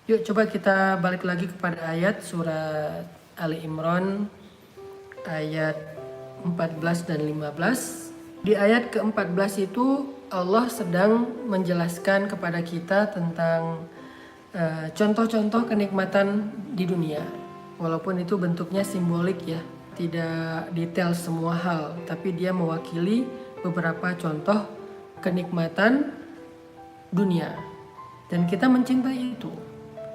Yuk coba kita balik lagi kepada ayat surat Ali Imran ayat 14 dan 15. Di ayat ke-14 itu Allah sedang menjelaskan kepada kita tentang contoh-contoh kenikmatan di dunia. Walaupun itu bentuknya simbolik ya, tidak detail semua hal, tapi dia mewakili beberapa contoh kenikmatan dunia. Dan kita mencintai itu.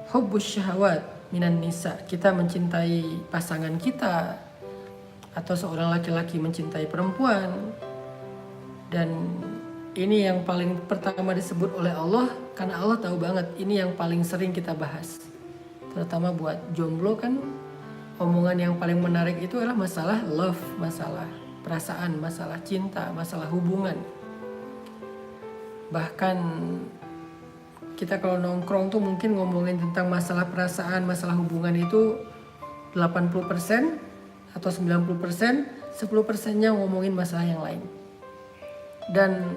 Hubbus syahwat minan nisa, kita mencintai pasangan kita, atau seorang laki-laki mencintai perempuan. Dan ini yang paling pertama disebut oleh Allah, karena Allah tahu banget ini yang paling sering kita bahas. Terutama buat jomblo kan, omongan yang paling menarik itu adalah masalah love, masalah perasaan, masalah cinta, masalah hubungan. Bahkan kita kalau nongkrong tuh mungkin ngomongin tentang masalah perasaan, masalah hubungan itu 80% atau 90%, 10%-nya ngomongin masalah yang lain. Dan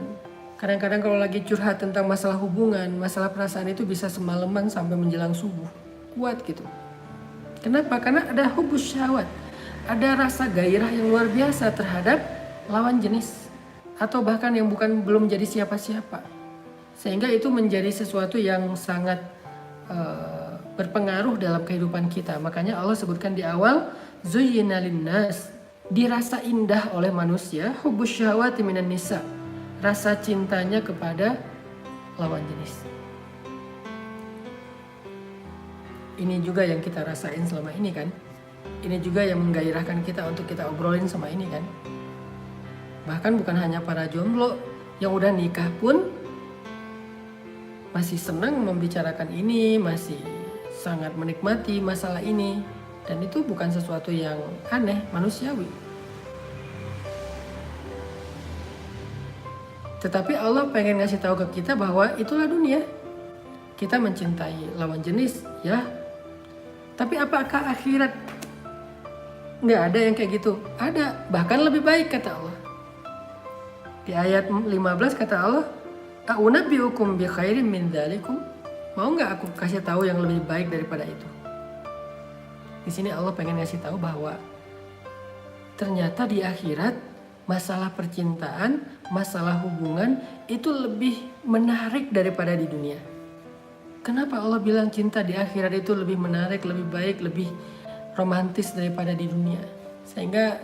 kadang-kadang kalau lagi curhat tentang masalah hubungan, masalah perasaan itu bisa semalaman sampai menjelang subuh. Kuat gitu. Kenapa? Karena ada hubus syahwat. Ada rasa gairah yang luar biasa terhadap lawan jenis. Atau bahkan yang belum jadi siapa-siapa. Sehingga itu menjadi sesuatu yang sangat berpengaruh dalam kehidupan kita. Makanya Allah sebutkan di awal, zuyyina linnas, dirasa indah oleh manusia, hubbus syahwati minan nisa, rasa cintanya kepada lawan jenis. Ini juga yang kita rasain selama ini kan. Ini juga yang menggairahkan kita untuk kita obrolin sama ini kan. Bahkan bukan hanya para jomblo, yang udah nikah pun masih senang membicarakan ini, masih sangat menikmati masalah ini. Dan itu bukan sesuatu yang aneh, manusiawi. Tetapi Allah pengen ngasih tahu ke kita bahwa itulah dunia. Kita mencintai lawan jenis, ya. Tapi apakah akhirat? Nggak ada yang kayak gitu. Ada, bahkan lebih baik kata Allah. Di ayat 15 kata Allah, "A'unabbi'ukum bi khairin min dzalikum?" Mau nggak aku kasih tahu yang lebih baik daripada itu? Di sini Allah pengen ngasih tahu bahwa ternyata di akhirat masalah percintaan, masalah hubungan itu lebih menarik daripada di dunia. Kenapa Allah bilang cinta di akhirat itu lebih menarik, lebih baik, lebih romantis daripada di dunia? Sehingga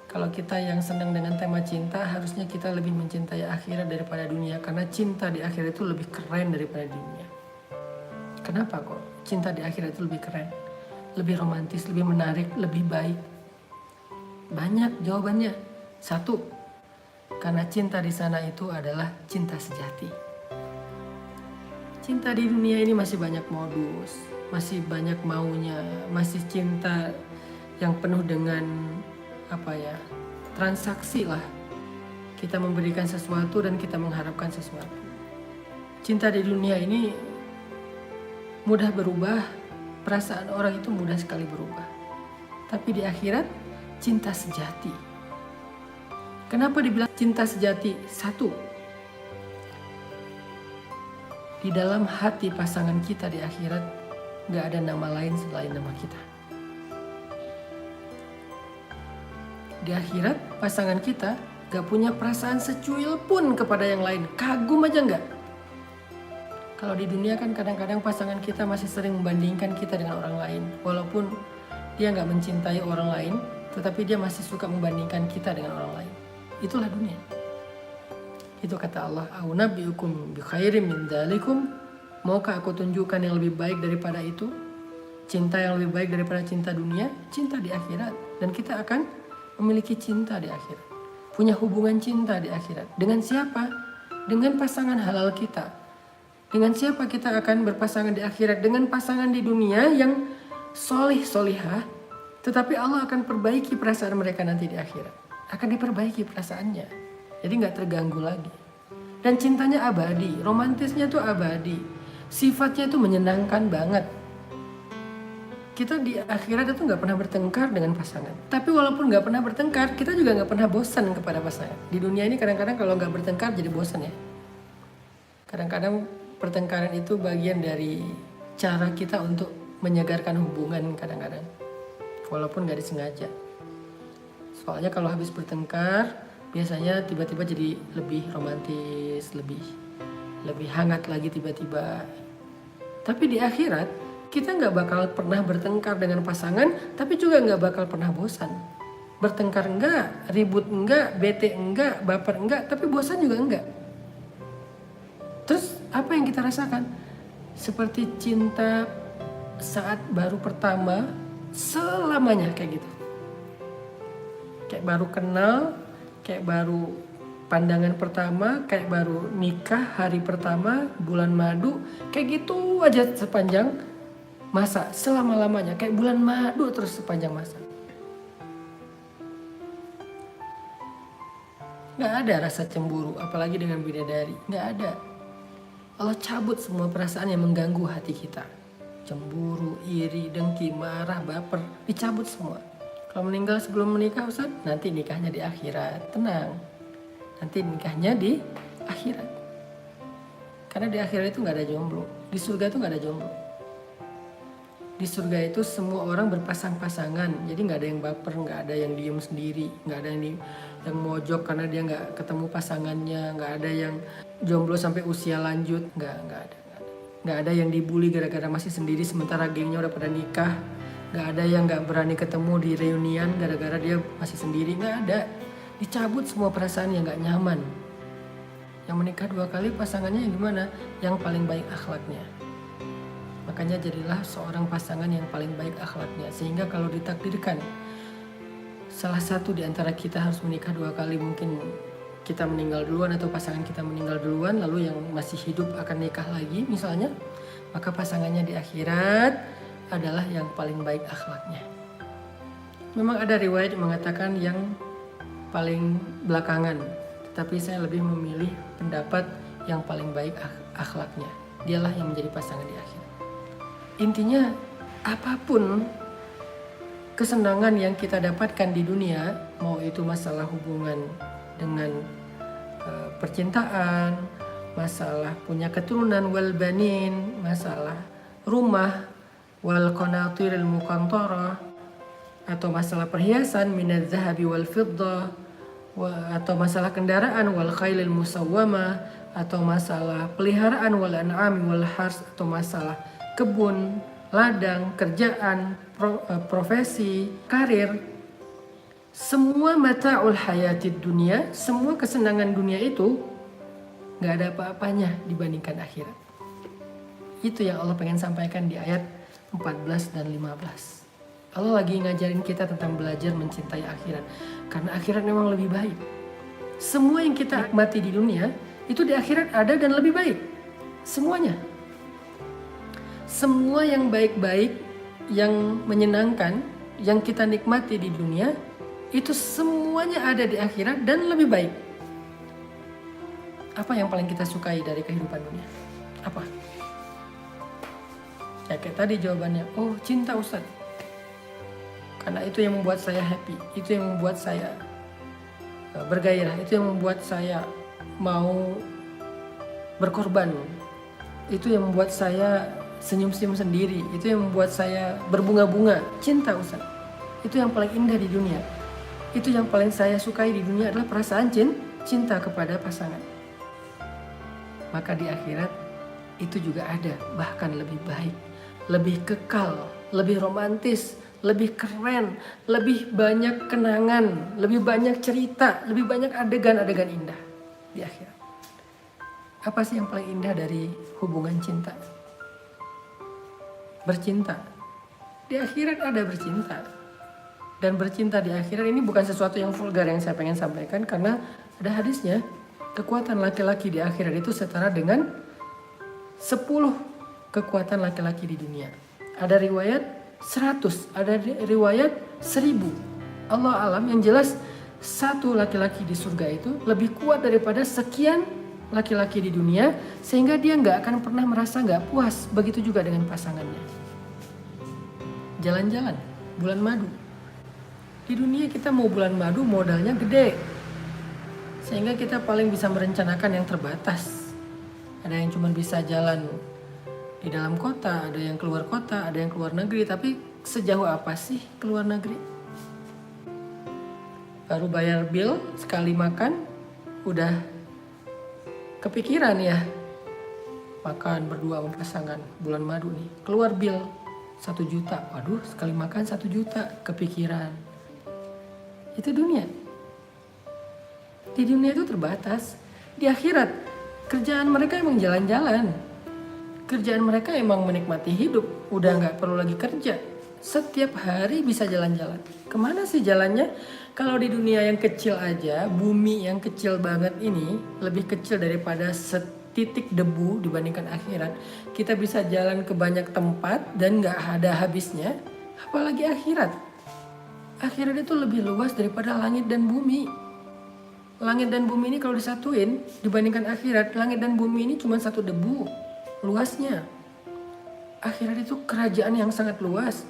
kalau kita yang senang dengan tema cinta, harusnya kita lebih mencintai akhirat daripada dunia. Karena cinta di akhirat itu lebih keren daripada dunia. Kenapa kok cinta di akhirat itu lebih keren? Lebih romantis, lebih menarik, lebih baik? Banyak jawabannya. Satu, karena cinta di sana itu adalah cinta sejati. Cinta di dunia ini masih banyak modus, masih banyak maunya, masih cinta yang penuh dengan transaksi lah. Kita memberikan sesuatu dan kita mengharapkan sesuatu. Cinta di dunia ini mudah berubah, perasaan orang itu mudah sekali berubah. Tapi di akhirat, cinta sejati. Kenapa dibilang cinta sejati? Satu, di dalam hati pasangan kita di akhirat gak ada nama lain selain nama kita. Di akhirat pasangan kita gak punya perasaan secuil pun kepada yang lain. Kagum aja gak? Kalau di dunia kan kadang-kadang pasangan kita masih sering membandingkan kita dengan orang lain. Walaupun dia gak mencintai orang lain, tetapi dia masih suka membandingkan kita dengan orang lain. Itulah dunia. Itu kata Allah, "A'unabbi'ukum bi khairin min dzalikum?" Maukah aku tunjukkan yang lebih baik daripada itu? Cinta yang lebih baik daripada cinta dunia? Cinta di akhirat. Dan kita akan memiliki cinta di akhirat. Punya hubungan cinta di akhirat. Dengan siapa? Dengan pasangan halal kita. Dengan siapa kita akan berpasangan di akhirat? Dengan pasangan di dunia yang solihah, tetapi Allah akan perbaiki perasaan mereka nanti di akhirat. Akan diperbaiki perasaannya. Jadi gak terganggu lagi. Dan cintanya abadi. Romantisnya tuh abadi. Sifatnya tuh menyenangkan banget. Kita di akhirat itu gak pernah bertengkar dengan pasangan. Tapi walaupun gak pernah bertengkar, kita juga gak pernah bosan kepada pasangan. Di dunia ini kadang-kadang kalau gak bertengkar jadi bosan ya. Kadang-kadang pertengkaran itu bagian dari cara kita untuk menyegarkan hubungan kadang-kadang, walaupun gak disengaja. Soalnya kalau habis bertengkar, biasanya tiba-tiba jadi lebih romantis, lebih hangat lagi tiba-tiba. Tapi di akhirat, kita gak bakal pernah bertengkar dengan pasangan, tapi juga gak bakal pernah bosan. Bertengkar enggak, ribut enggak, bete enggak, baper enggak, tapi bosan juga enggak. Terus apa yang kita rasakan? Seperti cinta saat baru pertama, selamanya kayak gitu. Kayak baru kenal, kayak baru pandangan pertama, kayak baru nikah hari pertama, bulan madu, kayak gitu aja sepanjang masa, selama-lamanya, kayak bulan madu terus sepanjang masa. Gak ada rasa cemburu, apalagi dengan bidadari, gak ada. Allah cabut semua perasaan yang mengganggu hati kita. Cemburu, iri, dengki, marah, baper, dicabut semua. Kalau meninggal sebelum menikah, Ustaz, nanti nikahnya di akhirat. Tenang, nanti nikahnya di akhirat. Karena di akhirat itu gak ada jomblo. Di surga itu gak ada jomblo. Di surga itu semua orang berpasang-pasangan. Jadi gak ada yang baper, gak ada yang diem sendiri, gak ada yang mojok karena dia gak ketemu pasangannya, gak ada yang jomblo sampai usia lanjut, gak ada. Gak ada yang dibully gara-gara masih sendiri sementara gengnya udah pada nikah. Gak ada yang gak berani ketemu di reunian gara-gara dia masih sendiri, gak ada. Dicabut semua perasaan yang gak nyaman. Yang menikah 2 kali pasangannya yang gimana? Yang paling baik akhlaknya. Makanya jadilah seorang pasangan yang paling baik akhlaknya. Sehingga kalau ditakdirkan salah satu di antara kita harus menikah 2 kali, mungkin kita meninggal duluan atau pasangan kita meninggal duluan, lalu yang masih hidup akan nikah lagi misalnya, maka pasangannya di akhirat adalah yang paling baik akhlaknya. Memang ada riwayat yang mengatakan yang paling belakangan, tetapi saya lebih memilih pendapat yang paling baik akhlaknya. Dialah yang menjadi pasangan di akhirat. Intinya apapun kesenangan yang kita dapatkan di dunia, mau itu masalah hubungan dengan percintaan, masalah punya keturunan wal banin, masalah rumah wal qanatiril muqantarah, atau masalah perhiasan minadz zahabi wal fiddah, atau masalah kendaraan wal khailil musawwamah, atau masalah peliharaan wal an'ami wal hars, atau masalah kebun, ladang, kerjaan, profesi, karir. Semua mata'ul hayatid dunia, semua kesenangan dunia itu gak ada apa-apanya dibandingkan akhirat. Itu yang Allah pengen sampaikan di ayat 14 dan 15. Allah lagi ngajarin kita tentang belajar mencintai akhirat. Karena akhirat memang lebih baik. Semua yang kita nikmati di dunia, itu di akhirat ada dan lebih baik. Semuanya. Semua yang baik-baik, yang menyenangkan, yang kita nikmati di dunia, itu semuanya ada di akhirat dan lebih baik. Apa yang paling kita sukai dari kehidupan dunia? Apa? Ya kayak tadi jawabannya, oh cinta Ustaz. Karena itu yang membuat saya happy, itu yang membuat saya bergairah, itu yang membuat saya mau berkorban, itu yang membuat saya senyum-senyum sendiri, itu yang membuat saya berbunga-bunga. Cinta Ustaz, itu yang paling indah di dunia. Itu yang paling saya sukai di dunia adalah perasaan cinta kepada pasangan. Maka di akhirat itu juga ada, bahkan lebih baik, lebih kekal, lebih romantis, lebih keren, lebih banyak kenangan, lebih banyak cerita, lebih banyak adegan-adegan indah di akhirat. Apa sih yang paling indah dari hubungan cinta? Bercinta. Di akhirat ada bercinta. Dan bercinta di akhirat ini bukan sesuatu yang vulgar yang saya pengen sampaikan, karena ada hadisnya. Kekuatan laki-laki di akhirat itu setara dengan 10 kekuatan laki-laki di dunia. Ada riwayat 100, ada riwayat 1000. Allah alam, yang jelas satu laki-laki di surga itu lebih kuat daripada sekian laki-laki di dunia, sehingga dia gak akan pernah merasa gak puas. Begitu juga dengan pasangannya. Jalan-jalan, bulan madu. Di dunia kita mau bulan madu modalnya gede, sehingga kita paling bisa merencanakan yang terbatas. Ada yang cuma bisa jalan di dalam kota, ada yang keluar kota, ada yang keluar negeri. Tapi sejauh apa sih keluar negeri? Baru bayar bill sekali makan udah kepikiran ya. Makan berdua sama pasangan bulan madu nih, keluar bill 1 juta. Waduh, sekali makan 1 juta, kepikiran. Itu dunia. Di dunia itu terbatas. Di akhirat kerjaan mereka emang jalan-jalan. Kerjaan mereka emang menikmati hidup. Udah gak perlu lagi kerja. Setiap hari bisa jalan-jalan. Kemana sih jalannya? Kalau di dunia yang kecil aja, bumi yang kecil banget ini lebih kecil daripada setitik debu dibandingkan akhirat. Kita bisa jalan ke banyak tempat dan gak ada habisnya. Apalagi akhirat. Akhirat itu lebih luas daripada langit dan bumi. Langit dan bumi ini kalau disatuin dibandingkan akhirat, langit dan bumi ini cuma satu debu luasnya. Akhirat itu kerajaan yang sangat luas.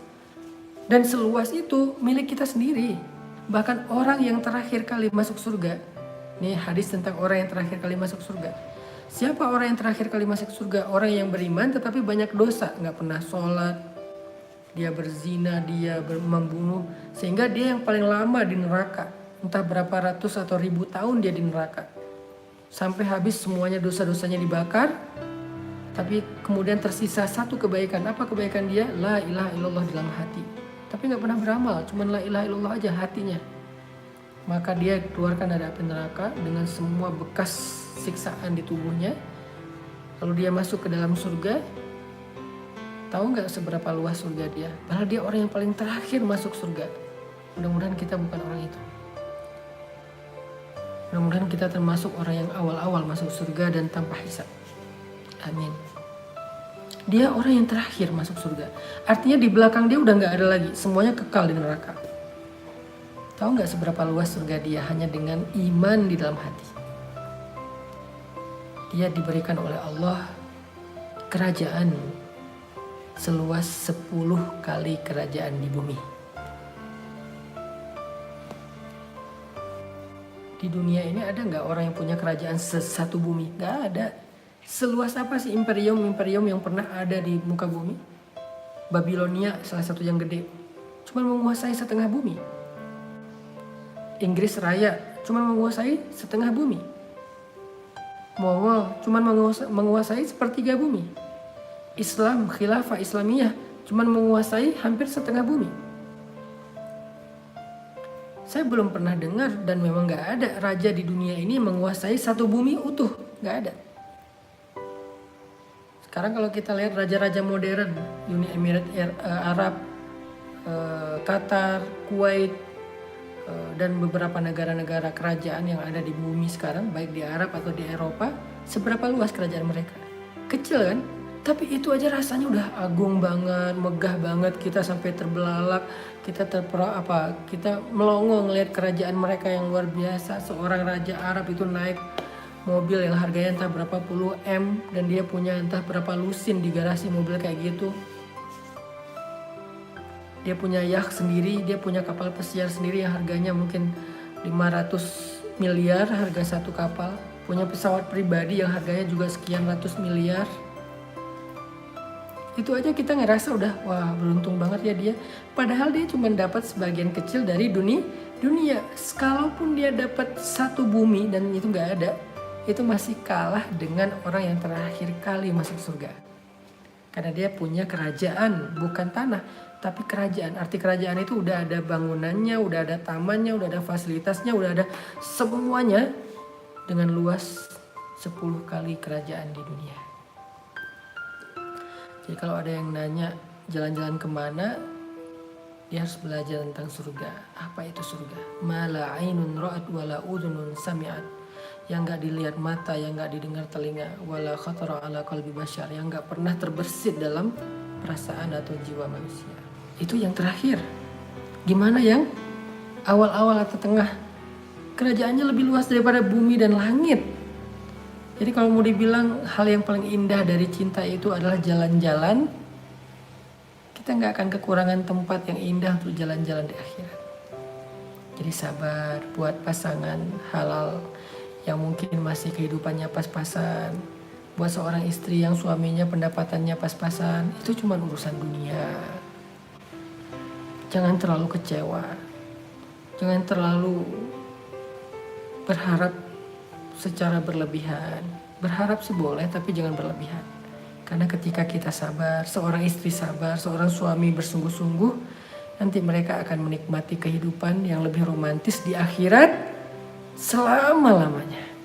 Dan seluas itu milik kita sendiri. Bahkan orang yang terakhir kali masuk surga. Nih hadis tentang orang yang terakhir kali masuk surga. Siapa orang yang terakhir kali masuk surga? Orang yang beriman tetapi banyak dosa. Gak pernah sholat. Dia berzina, dia membunuh. Sehingga dia yang paling lama di neraka. Entah berapa ratus atau ribu tahun dia di neraka. Sampai habis semuanya dosa-dosanya dibakar. Tapi kemudian tersisa satu kebaikan. Apa kebaikan dia? La ilaha illallah dalam hati. Tapi gak pernah beramal, cuman la ilaha illallah aja hatinya. Maka dia keluarkan dari api neraka dengan semua bekas siksaan di tubuhnya. Lalu dia masuk ke dalam surga. Tahu gak seberapa luas surga dia? Padahal dia orang yang paling terakhir masuk surga. Mudah-mudahan kita bukan orang itu. Mudah-mudahan kita termasuk orang yang awal-awal masuk surga dan tanpa hisab. Amin. Dia orang yang terakhir masuk surga. Artinya di belakang dia udah gak ada lagi. Semuanya kekal di neraka. Tahu gak seberapa luas surga dia hanya dengan iman di dalam hati. Dia diberikan oleh Allah kerajaan seluas 10 kali kerajaan di bumi. Di dunia ini ada gak orang yang punya kerajaan satu bumi? Gak ada. Seluas apa sih imperium yang pernah ada di muka bumi? Babilonia salah satu yang gede. Cuma menguasai setengah bumi. Inggris Raya cuma menguasai setengah bumi. Mongol cuma menguasai sepertiga bumi. Islam, khilafah Islamiyah cuma menguasai hampir setengah bumi. Saya belum pernah dengar dan memang gak ada raja di dunia ini menguasai satu bumi utuh. Gak ada. Sekarang kalau kita lihat raja-raja modern, Uni Emirat Arab, Qatar, Kuwait, dan beberapa negara-negara kerajaan yang ada di bumi sekarang, baik di Arab atau di Eropa, seberapa luas kerajaan mereka? Kecil kan? Tapi itu aja rasanya udah agung banget, megah banget, kita sampai terbelalak, kita kita melongo ngelihat kerajaan mereka yang luar biasa. Seorang raja Arab itu naik mobil yang harganya entah berapa puluh M dan dia punya entah berapa lusin di garasi mobil kayak gitu. Dia punya yacht sendiri, dia punya kapal pesiar sendiri yang harganya mungkin 500 miliar harga satu kapal. Punya pesawat pribadi yang harganya juga sekian ratus miliar. Itu aja kita ngerasa udah wah beruntung banget ya dia. Padahal dia cuma dapat sebagian kecil dari dunia. Kalaupun dia dapat satu bumi dan itu nggak ada, itu masih kalah dengan orang yang terakhir kali masuk surga. Karena dia punya kerajaan, bukan tanah, tapi kerajaan. Arti kerajaan itu udah ada bangunannya, udah ada tamannya, udah ada fasilitasnya, udah ada semuanya dengan luas 10 kali kerajaan di dunia. Jadi kalau ada yang nanya jalan-jalan kemana, dia harus belajar tentang surga. Apa itu surga? Ma la ainun ra'at wa la udhunun sami'at. Yang gak dilihat mata, yang gak didengar telinga, wala khatara ala qalbi bashar, yang gak pernah terbersit dalam perasaan atau jiwa manusia. Itu yang terakhir. Gimana yang awal-awal atau tengah? Kerajaannya lebih luas daripada bumi dan langit. Jadi kalau mau dibilang hal yang paling indah dari cinta itu adalah jalan-jalan, kita gak akan kekurangan tempat yang indah untuk jalan-jalan di akhirat. Jadi sabar buat pasangan halal yang mungkin masih kehidupannya pas-pasan, Buat seorang istri yang suaminya pendapatannya pas-pasan, itu cuma urusan dunia. Jangan terlalu kecewa. Jangan terlalu berharap secara berlebihan. Berharap sih boleh, tapi jangan berlebihan. Karena ketika kita sabar, seorang istri sabar, seorang suami bersungguh-sungguh, nanti mereka akan menikmati kehidupan yang lebih romantis di akhirat selama-lamanya.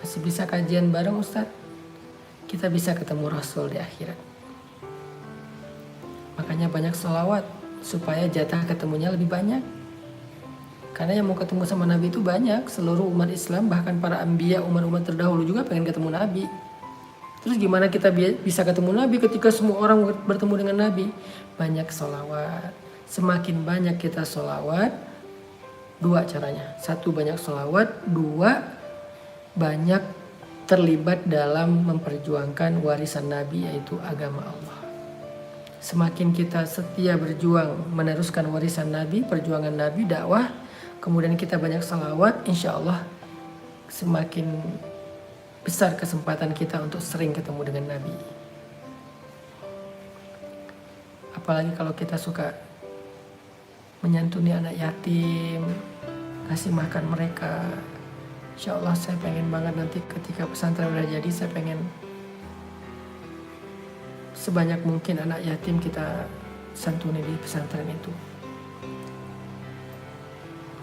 Masih bisa kajian bareng Ustadz? Kita bisa ketemu Rasul di akhirat. Makanya banyak sholawat supaya jatah ketemunya lebih banyak. Karena yang mau ketemu sama Nabi itu banyak. Seluruh umat Islam, bahkan para anbiya, umat-umat terdahulu juga pengen ketemu Nabi. Terus gimana kita bisa ketemu Nabi ketika semua orang bertemu dengan Nabi? Banyak sholawat. Semakin banyak kita sholawat, dua caranya. Satu, banyak sholawat. Dua, banyak terlibat dalam memperjuangkan warisan Nabi, yaitu agama Allah. Semakin kita setia berjuang meneruskan warisan Nabi, perjuangan Nabi, dakwah, kemudian kita banyak salawat, insya Allah semakin besar kesempatan kita untuk sering ketemu dengan Nabi. Apalagi kalau kita suka menyantuni anak yatim, kasih makan mereka. Insya Allah saya pengen banget nanti ketika pesantren udah jadi, saya pengen sebanyak mungkin anak yatim kita santuni di pesantren itu.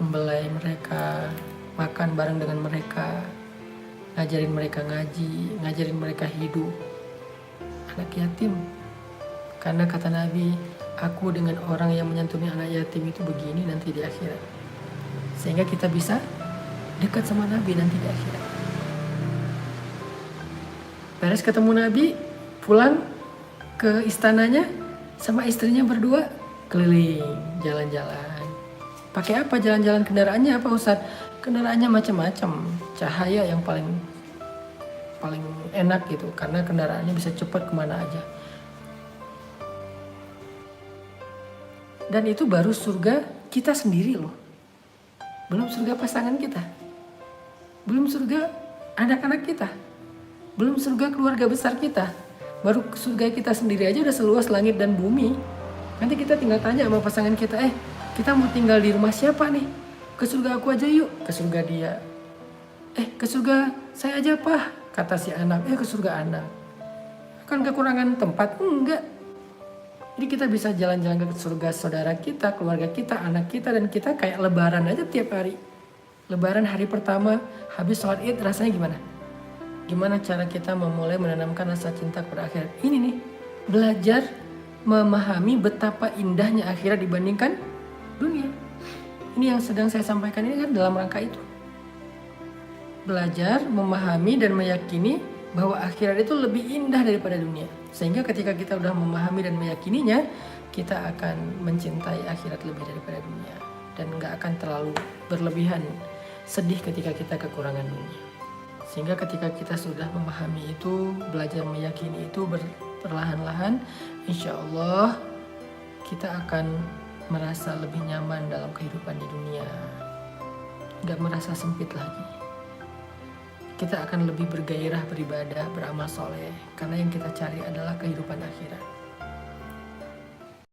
Membelai mereka, makan bareng dengan mereka, ngajarin mereka ngaji, ngajarin mereka hidup. Anak yatim. Karena kata Nabi, aku dengan orang yang menyantuni anak yatim itu begini nanti di akhirat. Sehingga kita bisa dekat sama Nabi nanti di akhirat. Beres ketemu Nabi, pulang ke istananya sama istrinya berdua keliling, jalan-jalan. Pakai apa jalan-jalan, kendaraannya apa Ustaz? Kendaraannya macam-macam. Cahaya yang paling enak gitu, karena kendaraannya bisa cepat kemana aja. Dan itu baru surga kita sendiri loh. Belum surga pasangan kita. Belum surga anak-anak kita. Belum surga keluarga besar kita. Baru surga kita sendiri aja udah seluas langit dan bumi. Nanti kita tinggal tanya sama pasangan kita, kita mau tinggal di rumah siapa nih? Ke surga aku aja yuk. Ke surga dia. Ke surga saya aja Pak, kata si anak. Ke surga anak. Kan kekurangan tempat? Enggak. Jadi kita bisa jalan-jalan ke surga saudara kita, keluarga kita, anak kita, dan kita kayak lebaran aja tiap hari. Lebaran hari pertama, habis sholat id rasanya gimana? Gimana cara kita memulai menanamkan rasa cinta kepada akhirat? Ini nih, belajar memahami betapa indahnya akhirat dibandingkan dunia. Ini yang sedang saya sampaikan ini kan dalam rangka itu. Belajar, memahami, dan meyakini bahwa akhirat itu lebih indah daripada dunia. Sehingga ketika kita udah memahami dan meyakininya, kita akan mencintai akhirat lebih daripada dunia. Dan gak akan terlalu berlebihan sedih ketika kita kekurangan dunia. Sehingga ketika kita sudah memahami itu, belajar meyakini itu perlahan-lahan, insya Allah kita akan merasa lebih nyaman dalam kehidupan di dunia. Gak merasa sempit lagi. Kita akan lebih bergairah beribadah, beramal soleh. Karena yang kita cari adalah kehidupan akhirat.